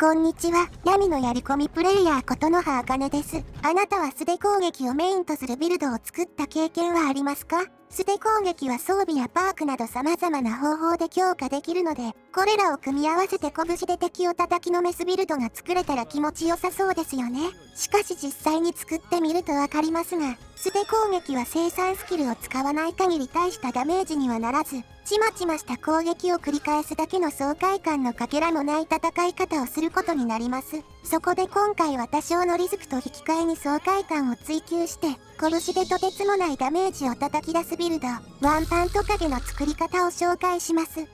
こんにちは。闇のやり込みプレイヤーことのはあかねです。あなたは素手攻撃をメインとするビルドを作った経験はありますか？素手攻撃は装備やパークなど様々な方法で強化できるので、これらを組み合わせて拳で敵を叩きのめすビルドが作れたら気持ちよさそうですよね。しかし実際に作ってみるとわかりますが、素手攻撃は生産スキルを使わない限り大したダメージにはならず、ちまちました攻撃を繰り返すだけの爽快感のかけらもない戦い方をすることになります。そこで今回は多少のリスクと引き換えに爽快感を追求して、拳でとてつもないダメージを叩き出すビルド、ワンパントカゲの作り方を紹介します。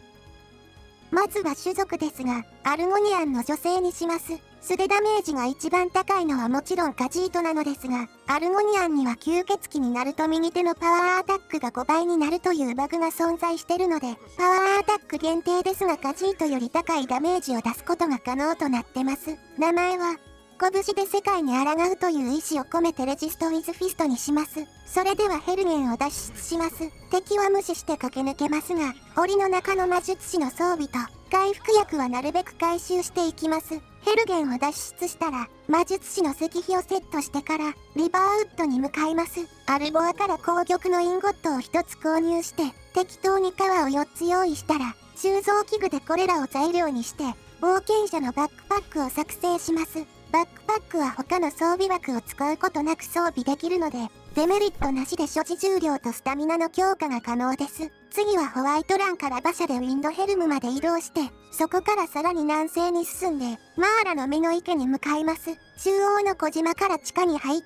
まずは種族ですが、アルゴニアンの女性にします。素手ダメージが一番高いのはもちろんカジートなのですが、アルゴニアンには吸血鬼になると右手のパワーアタックが5倍になるというバグが存在してるので、パワーアタック限定ですがカジートより高いダメージを出すことが可能となってます。名前は、拳で世界に抗うという意志を込めてレジスト・ウィズ・フィストにします。それではヘルゲンを脱出します。敵は無視して駆け抜けますが、檻の中の魔術師の装備と回復薬はなるべく回収していきます。ヘルゲンを脱出したら、魔術師の石碑をセットしてから、リバーウッドに向かいます。アルボアから紅玉のインゴットを1つ購入して、適当に皮を4つ用意したら、収蔵器具でこれらを材料にして、冒険者のバックパックを作成します。バックパックは他の装備枠を使うことなく装備できるので、デメリットなしで所持重量とスタミナの強化が可能です。次はホワイトランから馬車でウィンドヘルムまで移動して、そこからさらに南西に進んで、マーラの目の池に向かいます。中央の小島から地下に入って、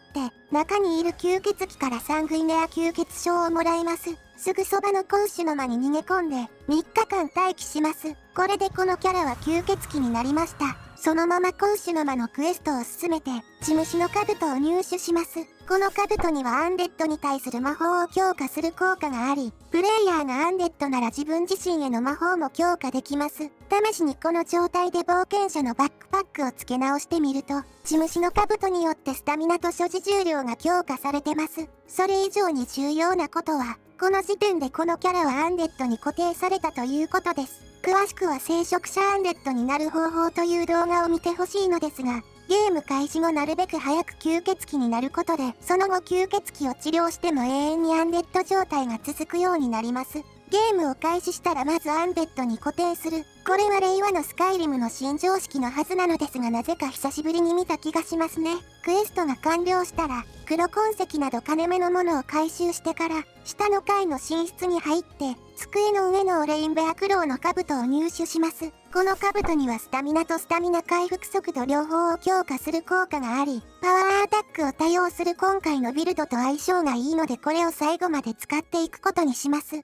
中にいる吸血鬼からサングイネア吸血症をもらいます。すぐそばのコウシュの間に逃げ込んで、3日間待機します。これでこのキャラは吸血鬼になりました。そのままコウシュの間のクエストを進めて、血虫の兜を入手します。この兜にはアンデッドに対する魔法を強化する効果があり、プレイヤーがアンデッドなら自分自身への魔法も強化できます。試しにこの状態で冒険者のバックパックを付け直してみると、血虫の兜によってスタミナと所持重量が強化されてます。それ以上に重要なことは、この時点でこのキャラはアンデッドに固定されたということです。詳しくは聖職者アンデッドになる方法という動画を見てほしいのですが、ゲーム開始後なるべく早く吸血鬼になることで、その後吸血鬼を治療しても永遠にアンデッド状態が続くようになります。ゲームを開始したらまずアンデッドに固定する。これは令和のスカイリムの新常識のはずなのですがなぜか久しぶりに見た気がしますね。クエストが完了したら、黒痕跡など金目のものを回収してから、下の階の寝室に入って、机の上のオレインベアクロウの兜を入手します。この兜にはスタミナとスタミナ回復速度両方を強化する効果があり、パワーアタックを多用する今回のビルドと相性がいいのでこれを最後まで使っていくことにします。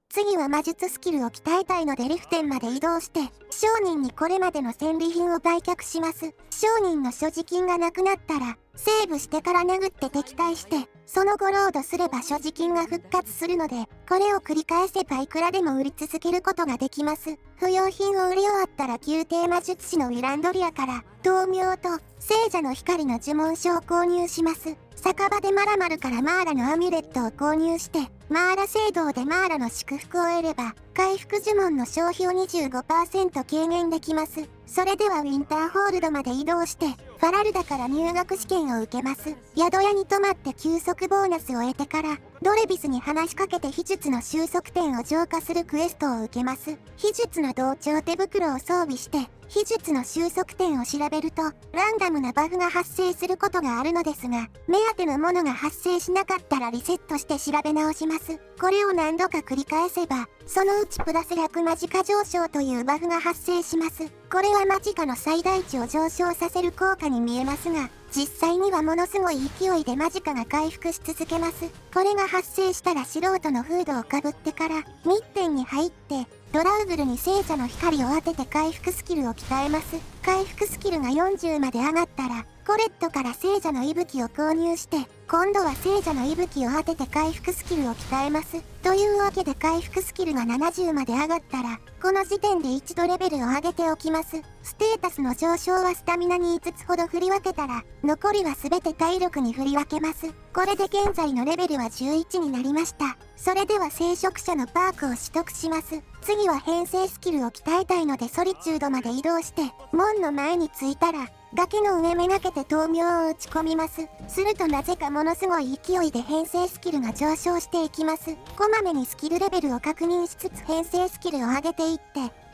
次は魔術スキルを鍛えたいのでリフテンまで移動して、商人にこれまでの戦利品を売却します。商人の所持金がなくなったら、セーブしてから殴って敵対して、その後ロードすれば所持金が復活するので、これを繰り返せばいくらでも売り続けることができます。不要品を売り終わったら宮廷魔術師のウィランドリアから、豆苗と聖者の光の呪文書を購入します。酒場でマラマルからマーラのアミュレットを購入して、マーラ聖堂でマーラの祝福を得れば、回復呪文の消費を 25% 軽減できます。それではウィンターホールドまで移動して、ファラルダから入学試験を受けます。宿屋に泊まって休息ボーナスを得てから、ドレビスに話しかけて秘術の収束点を浄化するクエストを受けます。秘術の同調手袋を装備して、秘術の収束点を調べると、ランダムなバフが発生することがあるのですが、目当てのものが発生しなかったらリセットして調べ直します。これを何度か繰り返せば、そのうちプラス100マジカ上昇というバフが発生します。これはマジカの最大値を上昇させる効果に見えますが、実際にはものすごい勢いでマジカが回復し続けます。これが発生したら素人のフードをかぶってから、ミッテンに入って、ドラウグルに聖者の光を当てて回復スキルを鍛えます。回復スキルが40まで上がったら、コレットから聖者の息吹を購入して、今度は聖者の息吹を当てて回復スキルを鍛えます。というわけで回復スキルが70まで上がったら、この時点で一度レベルを上げておきます。ステータスの上昇はスタミナに5つほど振り分けたら、残りは全て体力に振り分けます。これで現在のレベルは11になりました。それでは聖職者のパークを取得します。次は編成スキルを鍛えたいのでソリチュードまで移動して、門の前に着いたら、崖の上めがけて豆苗を打ち込みます。するとなぜかものすごい勢いで編成スキルが上昇していきます。こまめにスキルレベルを確認しつつ編成スキルを上げていって、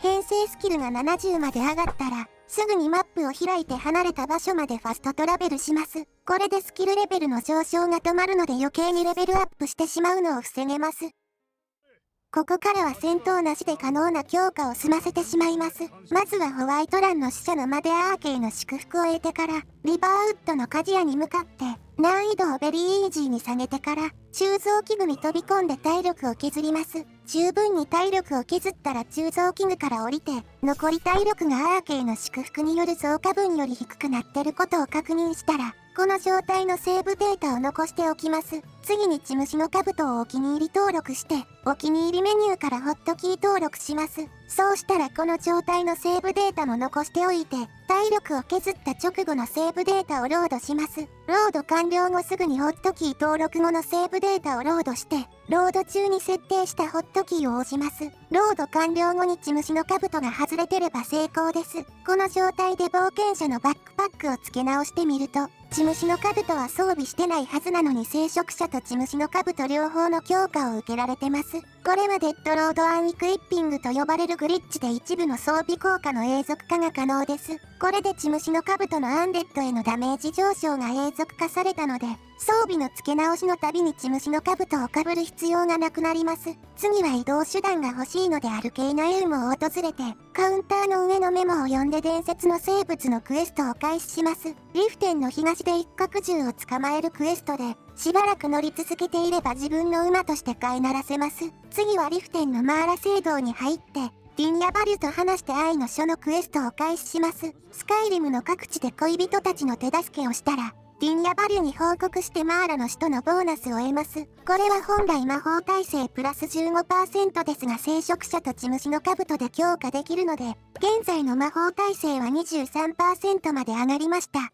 編成スキルが70まで上がったら、すぐにマップを開いて離れた場所までファストトラベルします。これでスキルレベルの上昇が止まるので余計にレベルアップしてしまうのを防げます。ここからは戦闘なしで可能な強化を済ませてしまいます。まずはホワイトランの使者のマデアーケイの祝福を得てから、リバーウッドの鍛冶屋に向かって、難易度をベリーイージーに下げてから、鋳造器具に飛び込んで体力を削ります。十分に体力を削ったら鋳造器具から降りて、残り体力がアーケイの祝福による増加分より低くなってることを確認したら、この状態のセーブデータを残しておきます。次に血虫の兜をお気に入り登録して、お気に入りメニューからホットキー登録します。そうしたらこの状態のセーブデータも残しておいて、体力を削った直後のセーブデータをロードします。ロード完了後すぐにホットキー登録後のセーブデータをロードして、ロード中に設定したホットキーを押します。ロード完了後に血虫の兜が外れてれば成功です。この状態で冒険者のバックパックを付け直してみると、血虫の兜は装備してないはずなのに聖職者と血虫の兜両方の強化を受けられてます。これはデッドロードアンイクイッピングと呼ばれるグリッチで一部の装備効果の永続化が可能です。これで血虫の兜のアンデッドへのダメージ上昇が永続化されたので、装備の付け直しのたびに血虫の兜をかぶる必要がなくなります。次は移動手段が欲しいのでアルケイナユームを訪れて、カウンターの上のメモを読んで伝説の生物のクエストを開始します。リフテンの東で一角獣を捕まえるクエストで、しばらく乗り続けていれば自分の馬として飼いならせます。次はリフテンのマーラ聖堂に入って、ディンヤバリュと話して愛の書のクエストを開始します。スカイリムの各地で恋人たちの手助けをしたら、ディンヤバリュに報告してマーラの使徒のボーナスを得ます。これは本来魔法耐性プラス 15% ですが聖職者と血虫の兜で強化できるので、現在の魔法耐性は 23% まで上がりました。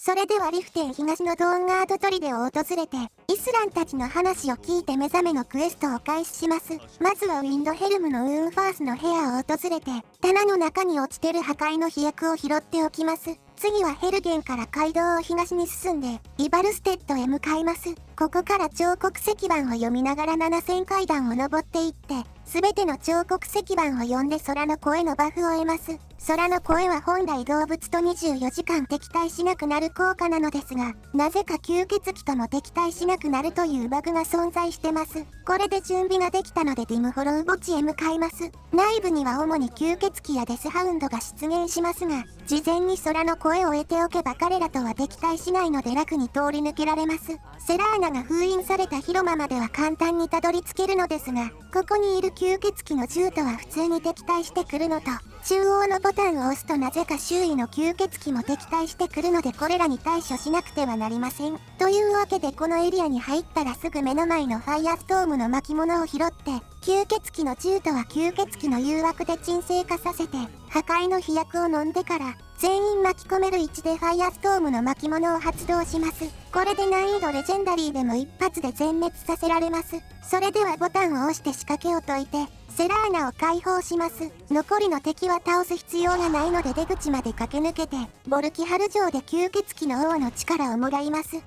それではリフテン東のドーンガード砦を訪れて、イスランたちの話を聞いて目覚めのクエストを開始します。まずはウィンドヘルムのウーンファースの部屋を訪れて、棚の中に落ちてる破壊の飛躍を拾っておきます。次はヘルゲンから街道を東に進んで、イバルステッドへ向かいます。ここから彫刻石板を読みながら7000階段を登っていって、すべての彫刻石板を読んで空の声のバフを得ます。空の声は本来動物と24時間敵対しなくなる効果なのですが、なぜか吸血鬼とも敵対しなくなるというバグが存在してます。これで準備ができたのでディムホロウ墓地へ向かいます。内部には主に吸血鬼やデスハウンドが出現しますが、事前に空の声を得ておけば彼らとは敵対しないので楽に通り抜けられます。セラーナが封印された広間までは簡単にたどり着けるのですが、ここにいる吸血鬼の銃とは普通に敵対してくるのと、中央のボタンを押すとなぜか周囲の吸血鬼も敵対してくるのでこれらに対処しなくてはなりません。というわけでこのエリアに入ったらすぐ目の前のファイアストームの巻物を拾って、吸血鬼の銃とは吸血鬼の誘惑で鎮静化させて、破壊の飛躍を飲んでから、全員巻き込める位置でファイアストームの巻物を発動します。これで難易度レジェンダリーでも一発で全滅させられます。それではボタンを押して仕掛けを解いて、セラーナを解放します。残りの敵は倒す必要がないので出口まで駆け抜けて、ボルキハル城で吸血鬼の王の力をもらいます。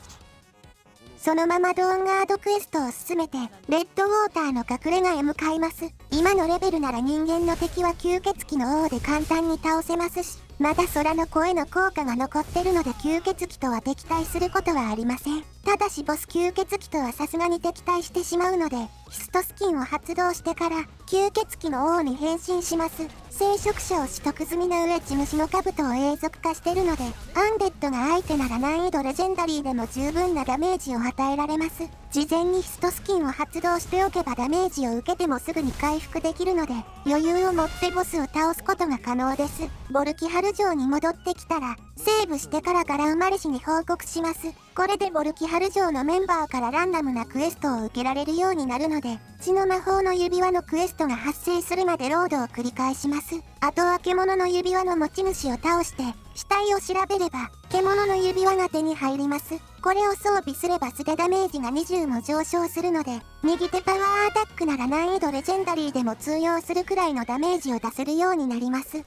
そのままドーンガードクエストを進めて、レッドウォーターの隠れ家へ向かいます。今のレベルなら人間の敵は吸血鬼の王で簡単に倒せますし、まだ空の声の効果が残ってるので吸血鬼とは敵対することはありません。ただしボス吸血鬼とはさすがに敵対してしまうので、ヒストスキンを発動してから吸血鬼の王に変身します。聖職者を取得済みの上血虫の兜を永続化してるので、アンデッドが相手なら難易度レジェンダリーでも十分なダメージを与えられます。事前にヒストスキンを発動しておけばダメージを受けてもすぐに回復できるので、余裕を持ってボスを倒すことが可能です。ボルキハル城に戻ってきたら、セーブしてからガラウマリ氏に報告します。これでボルキハル城のメンバーからランダムなクエストを受けられるようになるので、血の魔法の指輪のクエストが発生するまでロードを繰り返します。あとは獣の指輪の持ち主を倒して、死体を調べれば、獣の指輪が手に入ります。これを装備すれば素でダメージが20も上昇するので、右手パワーアタックなら難易度レジェンダリーでも通用するくらいのダメージを出せるようになります。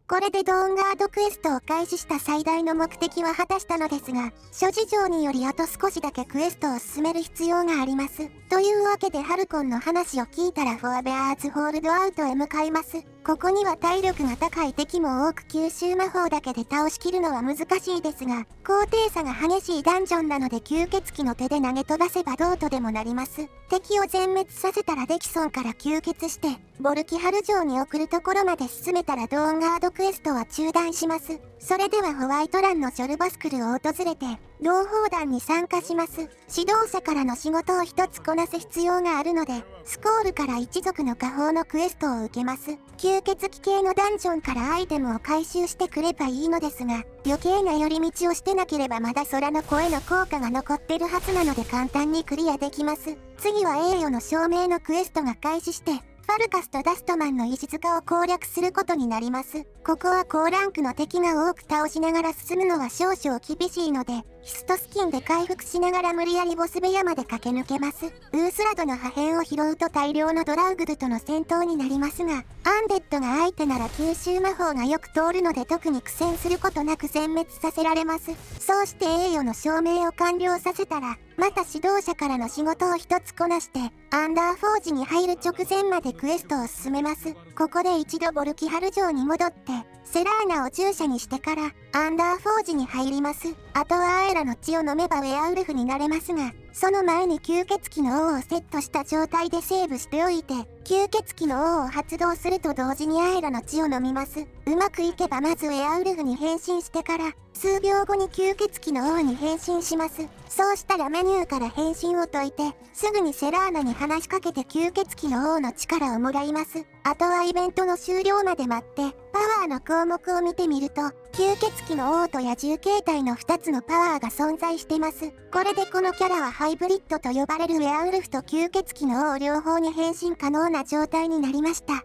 これでドーンガードクエストを開始した最大の目的は果たしたのですが、諸事情によりあと少しだけクエストを進める必要があります。というわけでハルコンの話を聞いたらフォアベアーズホールドアウトへ向かいます。ここには体力が高い敵も多く吸収魔法だけで倒しきるのは難しいですが、高低差が激しいダンジョンなので吸血鬼の手で投げ飛ばせばどうとでもなります。敵を全滅させたらデキソンから吸血して、ボルキハル城に送るところまで進めたらドーンガードクエストは中断します。それではホワイトランのショルバスクルを訪れて、同胞団に参加します。指導者からの仕事を一つこなす必要があるので、スコールから一族の下方のクエストを受けます。吸血鬼系のダンジョンからアイテムを回収してくればいいのですが、余計な寄り道をしてなければまだ空の声の効果が残ってるはずなので簡単にクリアできます。次は栄誉の証明のクエストが開始して、ファルカスとダストマンの石塚を攻略することになります。ここは高ランクの敵が多く倒しながら進むのは少々厳しいので、ヒストスキンで回復しながら無理やりボス部屋まで駆け抜けます。ウースラドの破片を拾うと大量のドラウグルとの戦闘になりますが、アンデッドが相手なら吸収魔法がよく通るので特に苦戦することなく全滅させられます。そうして栄誉の証明を完了させたら、また指導者からの仕事を一つこなして、アンダーフォージに入る直前までクエストを進めます。ここで一度ボルキハル城に戻って、セラーナを従者にしてから、アンダーフォージに入ります。あとはアエラの血を飲めばウェアウルフになれますが、その前に吸血鬼の王をセットした状態でセーブしておいて、吸血鬼の王を発動すると同時にアエラの血を飲みます。うまくいけばまずウェアウルフに変身してから、数秒後に吸血鬼の王に変身します。そうしたらメニューから変身を解いて、すぐにセラーナに話しかけて吸血鬼の王の力をもらいます。あとはイベントの終了まで待って、パワーの項目を見てみると、吸血鬼の王と野獣形態の2つのパワーが存在してます。これでこのキャラはハイブリッドと呼ばれるウェアウルフと吸血鬼の王両方に変身可能な状態になりました。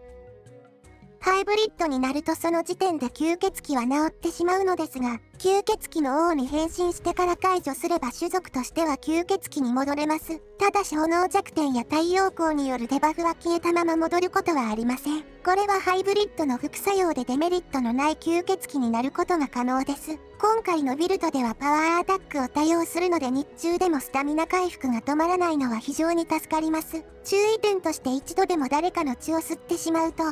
ハイブリッドになるとその時点で吸血鬼は治ってしまうのですが、吸血鬼の王に変身してから解除すれば種族としては吸血鬼に戻れます。ただし炎弱点や太陽光によるデバフは消えたまま戻ることはありません。これはハイブリッドの副作用でデメリットのない吸血鬼になることが可能です。今回のビルドではパワーアタックを多用するので日中でもスタミナ回復が止まらないのは非常に助かります。注意点として一度でも誰かの血を吸ってしまうと、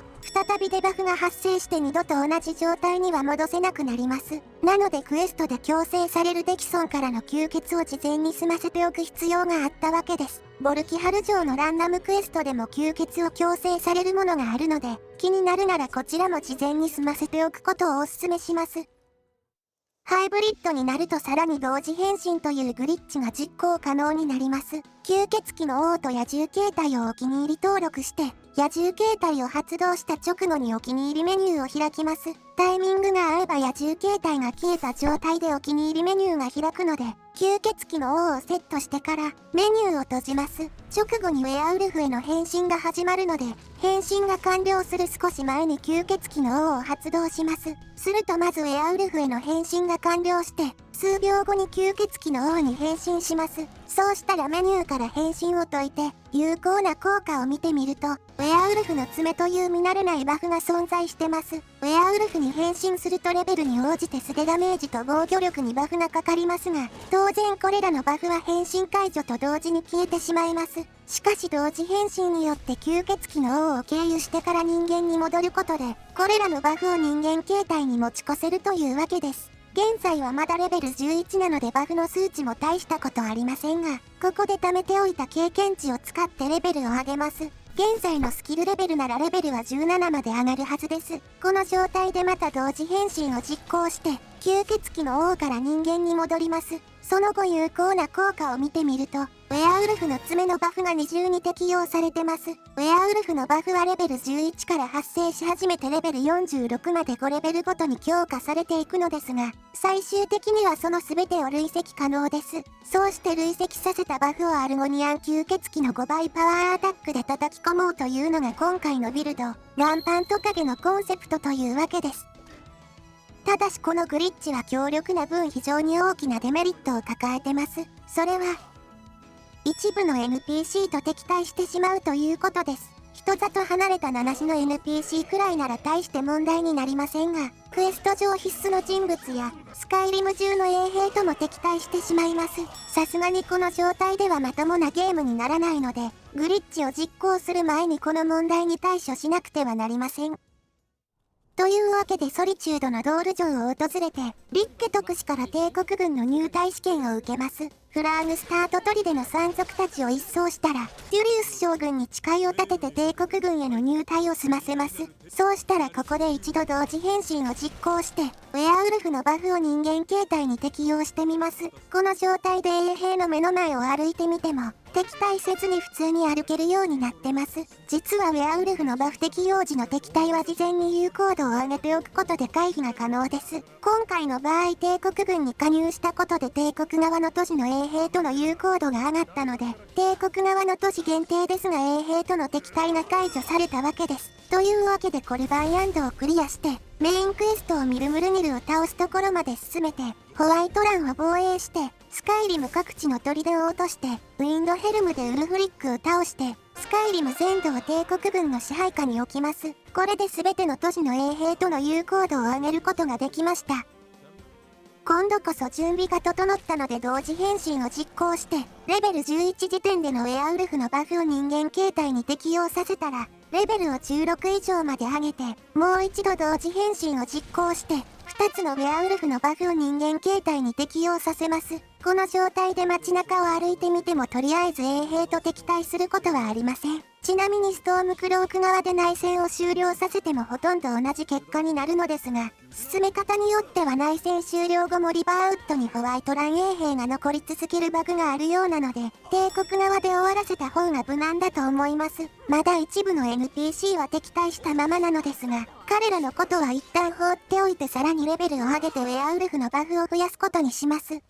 再びデバフが発生して二度と同じ状態には戻せなくなります。なのでクエストで強制されるデキソンからの吸血を事前に済ませておく必要があったわけです。ボルキハル城のランダムクエストでも吸血を強制されるものがあるので、気になるならこちらも事前に済ませておくことをお勧めします。ハイブリッドになるとさらに同時変身というグリッチが実行可能になります。吸血鬼の王と野獣形態をお気に入り登録して、野獣形態を発動した直後にお気に入りメニューを開きます。タイミングが合えば野獣形態が消えた状態でお気に入りメニューが開くので、吸血鬼の王をセットしてからメニューを閉じます。直後にウェアウルフへの変身が始まるので、変身が完了する少し前に吸血鬼の王を発動します。するとまずウェアウルフへの変身が完了して、数秒後に吸血鬼の王に変身します。そうしたらメニューから変身を解いて、有効な効果を見てみると、ウェアウルフの爪という見慣れないバフが存在してます。ウェアウルフに変身するとレベルに応じて素手ダメージと防御力にバフがかかりますが、当然これらのバフは変身解除と同時に消えてしまいます。しかし同時変身によって吸血鬼の王を経由してから人間に戻ることで、これらのバフを人間形態に持ち越せるというわけです。現在はまだレベル11なのでバフの数値も大したことありませんが、ここで貯めておいた経験値を使ってレベルを上げます。現在のスキルレベルならレベルは17まで上がるはずです。この状態でまた同時変身を実行して、吸血鬼の王から人間に戻ります。その後有効な効果を見てみると、ウェアウルフの爪のバフが二重に適用されてます。ウェアウルフのバフはレベル11から発生し始めてレベル46まで5レベルごとに強化されていくのですが、最終的にはその全てを累積可能です。そうして累積させたバフをアルゴニアン吸血鬼の5倍パワーアタックで叩き込もうというのが今回のビルド、ランパントカゲのコンセプトというわけです。ただしこのグリッチは強力な分非常に大きなデメリットを抱えてます。それは、一部の NPC と敵対してしまうということです。人里離れた7種の NPC くらいなら大して問題になりませんが、クエスト上必須の人物やスカイリム中の衛兵とも敵対してしまいます。さすがにこの状態ではまともなゲームにならないので、グリッチを実行する前にこの問題に対処しなくてはなりません。というわけでソリチュードのドール城を訪れて、リッケ特使から帝国軍の入隊試験を受けます。フラーグスタート砦の山賊たちを一掃したら、デュリウス将軍に誓いを立てて帝国軍への入隊を済ませます。そうしたらここで一度同時変身を実行して、ウェアウルフのバフを人間形態に適用してみます。この状態で衛兵の目の前を歩いてみても、敵対せずに普通に歩けるようになってます。実はウェアウルフのバフ適用時の敵対は事前に有効度を上げておくことで回避が可能です。今回の場合帝国軍に加入したことで帝国側の都市の衛兵との有効度が上がったので、帝国側の都市限定ですが衛兵との敵対が解除されたわけです。というわけでコルバンヤンドをクリアして、メインクエストをミルムルニルを倒すところまで進めて、ホワイトランを防衛して、スカイリム各地の砦を落として、ウィンドヘルムでウルフリックを倒して、スカイリム全土を帝国軍の支配下に置きます。これで全ての都市の衛兵との有効度を上げることができました。今度こそ準備が整ったので同時変身を実行して、レベル11時点でのウェアウルフのバフを人間形態に適用させたら、レベルを16以上まで上げて、もう一度同時変身を実行して、2つのウェアウルフのバフを人間形態に適用させます。この状態で街中を歩いてみてもとりあえず衛兵と敵対することはありません。ちなみにストームクローク側で内戦を終了させてもほとんど同じ結果になるのですが、進め方によっては内戦終了後もリバーウッドにホワイトラン衛兵が残り続けるバグがあるようなので、帝国側で終わらせた方が無難だと思います。まだ一部の NPC は敵対したままなのですが、彼らのことは一旦放っておいてさらにレベルを上げてウェアウルフのバフを増やすことにします。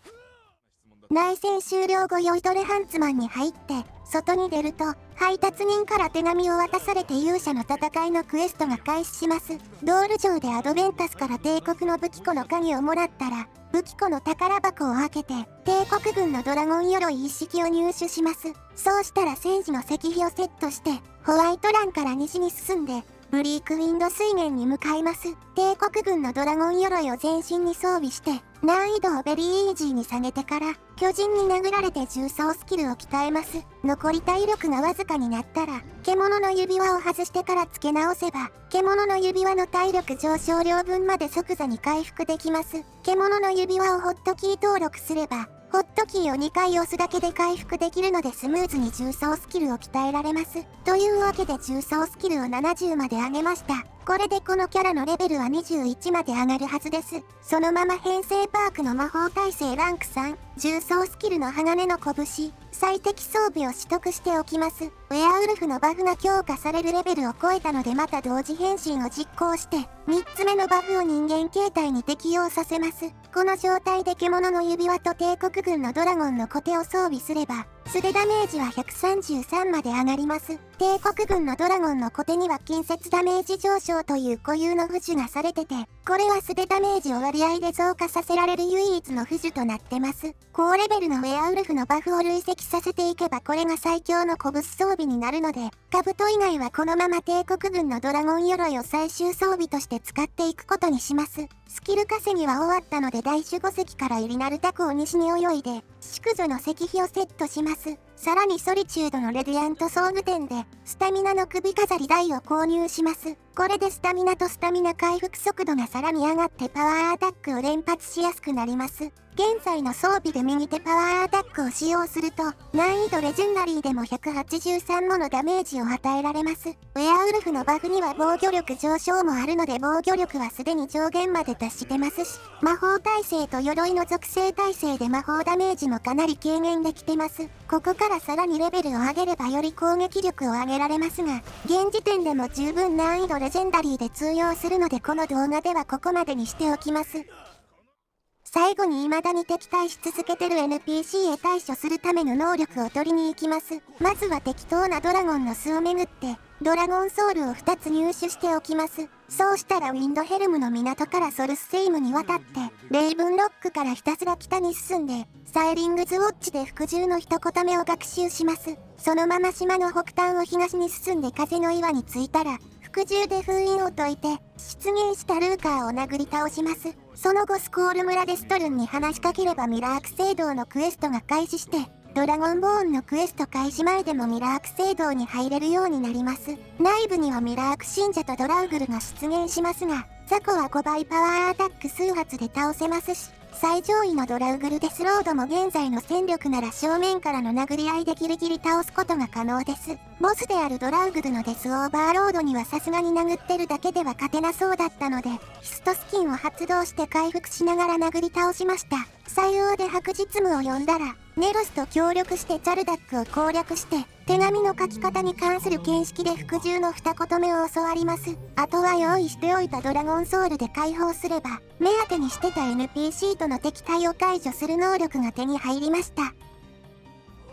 内戦終了後ヨイトレハンツマンに入って、外に出ると、配達人から手紙を渡されて勇者の戦いのクエストが開始します。ドール城でアドベンタスから帝国の武器庫の鍵をもらったら、武器庫の宝箱を開けて、帝国軍のドラゴン鎧一式を入手します。そうしたら戦士の石碑をセットして、ホワイトランから西に進んで、ブリークウィンド水源に向かいます。帝国軍のドラゴン鎧を全身に装備して、難易度をベリーイージーに下げてから、巨人に殴られて重装スキルを鍛えます。残り体力がわずかになったら、獣の指輪を外してから付け直せば、獣の指輪の体力上昇量分まで即座に回復できます。獣の指輪をホットキー登録すれば、ホットキーを2回押すだけで回復できるのでスムーズに重装スキルを鍛えられます。というわけで重装スキルを70まで上げました。これでこのキャラのレベルは21まで上がるはずです。そのまま編成パークの魔法耐性ランク3、重装スキルの鋼の拳、最適装備を取得しておきます。ウェアウルフのバフが強化されるレベルを超えたのでまた同時変身を実行して、3つ目のバフを人間形態に適用させます。この状態で獣の指輪と帝国軍のドラゴンのコテを装備すれば、素手ダメージは133まで上がります。帝国軍のドラゴンのコテには近接ダメージ上昇という固有の付属がされてて、これは素手ダメージを割合で増加させられる唯一の付属となってます。高レベルのウェアウルフのバフを累積させていけばこれが最強の拳装備になるので、兜以外はこのまま帝国軍のドラゴン鎧を最終装備として使っていくことにします。スキル稼ぎは終わったので大守護石からイリナルタ湖を西に泳いで、宿女の石碑をセットします。さらにソリチュードのレディアント装具店で、スタミナの首飾り台を購入します。これでスタミナとスタミナ回復速度がさらに上がってパワーアタックを連発しやすくなります。現在の装備で右手パワーアタックを使用すると、難易度レジェンダリーでも183ものダメージを与えられます。ウェアウルフのバフには防御力上昇もあるので防御力はすでに上限まで達してますし、魔法耐性と鎧の属性耐性で魔法ダメージもかなり軽減できてます。ここからさらにレベルを上げればより攻撃力を上げられますが、現時点でも十分難易度レジェンダリーで通用するのでこの動画ではここまでにしておきます。最後に未だに敵対し続けてる NPC へ対処するための能力を取りに行きます。まずは適当なドラゴンの巣を巡って、ドラゴンソウルを2つ入手しておきます。そうしたらウィンドヘルムの港からソルスセイムに渡って、レイブンロックからひたすら北に進んで、サイリングズウォッチで服従の一言目を学習します。そのまま島の北端を東に進んで風の岩に着いたら、服従で封印を解いて、出現したルーカーを殴り倒します。その後スコール村でストルンに話しかければミラーク聖堂のクエストが開始して、ドラゴンボーンのクエスト開始前でもミラーク聖堂に入れるようになります。内部にはミラーク信者とドラウグルが出現しますが、ザコは5倍パワーアタック数発で倒せますし、最上位のドラウグルデスロードも現在の戦力なら正面からの殴り合いでギリギリ倒すことが可能です。ボスであるドラウグルのデスオーバーロードにはさすがに殴ってるだけでは勝てなそうだったので、ヒストスキンを発動して回復しながら殴り倒しました。採用で白日夢を呼んだら、ネロスと協力してチャルダックを攻略して、手紙の書き方に関する見識で服従の二言目を教わります。あとは用意しておいたドラゴンソウルで解放すれば、目当てにしてた NPC との敵対を解除する能力が手に入りました。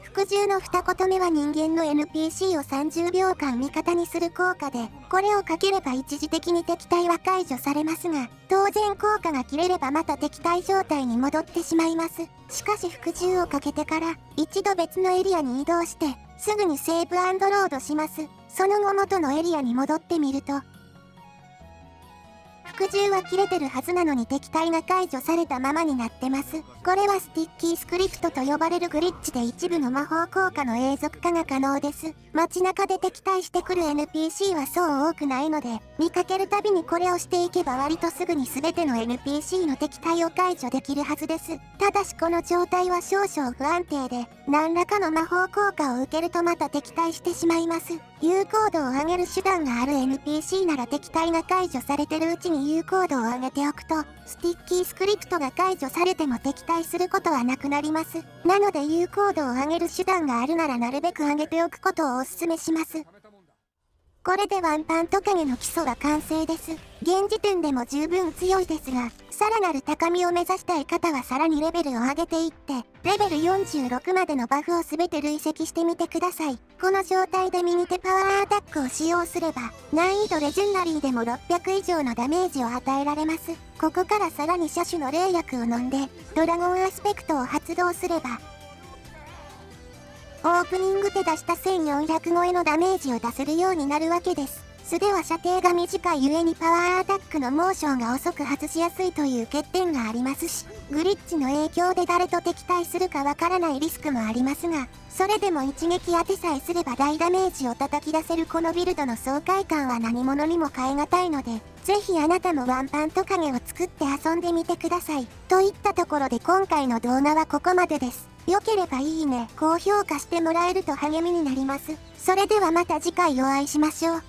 服従の二言目は人間の NPC を30秒間味方にする効果で、これをかければ一時的に敵対は解除されますが、当然効果が切れればまた敵対状態に戻ってしまいます。しかし服従をかけてから一度別のエリアに移動して、すぐにセーブ&ロードします。その後元のエリアに戻ってみると、服従は切れてるはずなのに敵対が解除されたままになってます。これはスティッキースクリプトと呼ばれるグリッチで一部の魔法効果の永続化が可能です。街中で敵対してくる NPC はそう多くないので、見かけるたびにこれをしていけば割とすぐに全ての NPC の敵対を解除できるはずです。ただしこの状態は少々不安定で、何らかの魔法効果を受けるとまた敵対してしまいます。有効度を上げる手段がある NPC なら敵対が解除されてるうちに有効度を上げておくと、スティッキースクリプトが解除されても敵対することはなくなります。なので有効度を上げる手段があるならなるべく上げておくことをお勧めします。これでワンパントカゲの基礎は完成です。現時点でも十分強いですが、さらなる高みを目指したい方はさらにレベルを上げていって、レベル46までのバフをすべて累積してみてください。この状態で右手パワーアタックを使用すれば、難易度レジェンダリーでも600以上のダメージを与えられます。ここからさらに車種の霊薬を飲んで、ドラゴンアスペクトを発動すれば、オープニングで出した1400超えのダメージを出せるようになるわけです。素では射程が短いゆえにパワーアタックのモーションが遅く外しやすいという欠点がありますし、グリッチの影響で誰と敵対するかわからないリスクもありますが、それでも一撃当てさえすれば大ダメージを叩き出せるこのビルドの爽快感は何者にも代え難いので、ぜひあなたもワンパントカゲを作って遊んでみてください。といったところで今回の動画はここまでです。良ければいいね、高評価してもらえると励みになります。それではまた次回お会いしましょう。